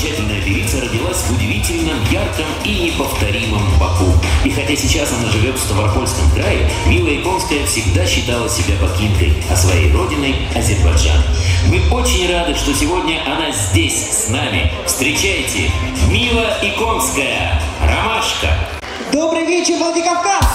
замечательная певица родилась в удивительном, ярком и неповторимом Баку. И хотя сейчас она живет в Ставропольском крае, Мила Иконская всегда считала себя бакинкой, а своей родиной – Азербайджан. Мы очень рады, что сегодня она здесь, с нами. Встречайте, Мила Иконская, «Ромашка». Добрый вечер, Владикавказ!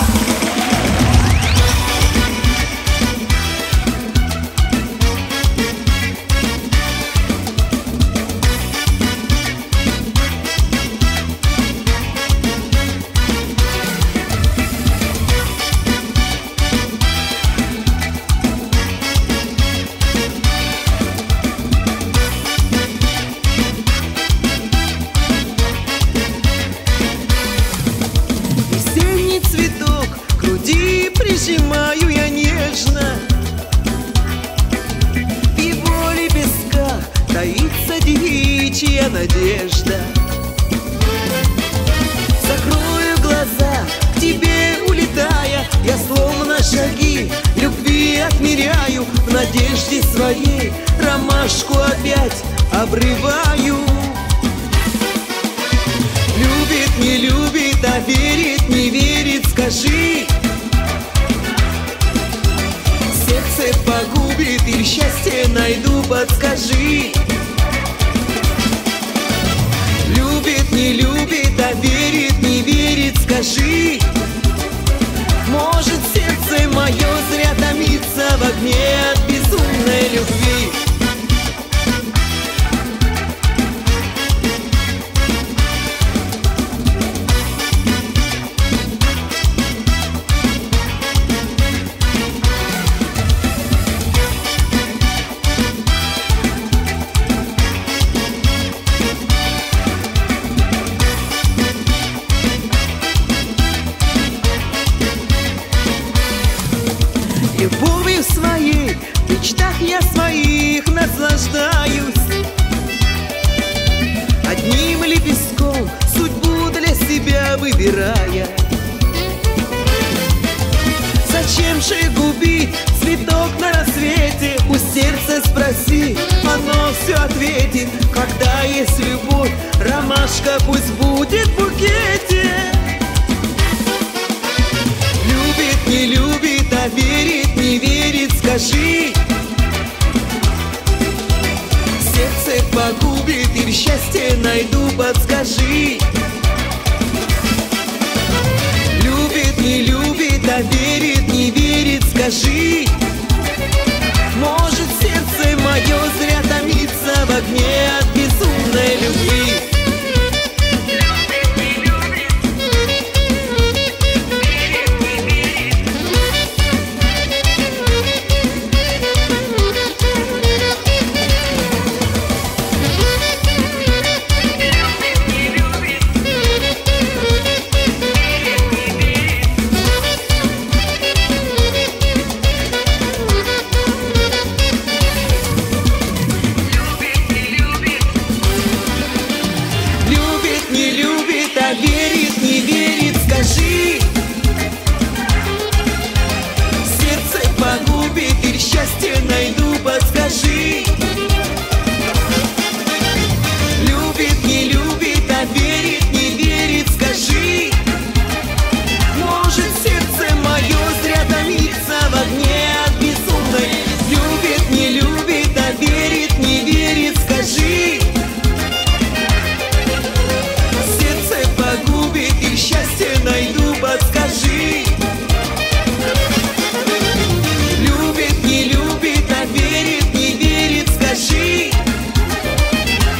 Прижимаю я нежно, в его лепестках таится девичья надежда. Закрою глаза, к тебе улетая, я словно шаги любви отмеряю, в надежде своей ромашку опять обрываю. Любит, не любит, а верит, не верит, скажи. Сердце погубит или счастье найду, подскажи. Любит, не любит, а верит, не верит, скажи. Может, сердце мое зря томится в огне от безумной любви. Любовью своей, в мечтах я своих наслаждаюсь. Одним лепестком судьбу для себя выбирая. Зачем же губить цветок на рассвете? У сердца спроси, оно все ответит. Когда есть любовь, ромашка пусть будет в букете. Любит, не любит, а верит, не верит, скажи. Сердце погубит или счастье найду, подскажи. Любит, не любит, а верит, не верит, скажи. Может, сердце мое зря томится в огне от безумной любви. Верит, не верит, скажи. Сердце погубит или счастье найду, подскажи. Любит, не любит, а верит, не верит, скажи. Может, сердце мое зря томится в огне от безумной. Любит, не любит, а верит, не верит, скажи. Счастье найду, подскажи. Любит, не любит, а верит, не верит, скажи.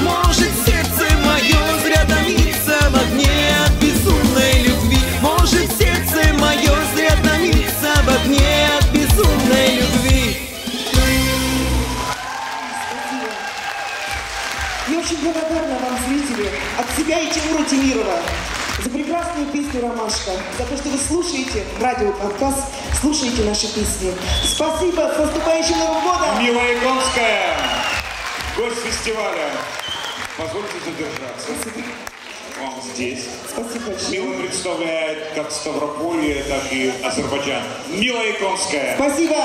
Может, сердце мое зря томится в огне от безумной любви. Может, сердце мое зря томится в огне от безумной любви. Я очень благодарна вам, зрители, от себя и Тимура Темирова, за прекрасную песню «Ромашка», за то, что вы слушаете радио «Кавказ», слушаете наши песни. Спасибо, с наступающим Новым годом! Мила Иконская, гость фестиваля. Позвольте задержаться. Спасибо. Вам здесь. Спасибо большое. Мила представляет как Ставрополье, так и Азербайджан. Мила Иконская. Спасибо.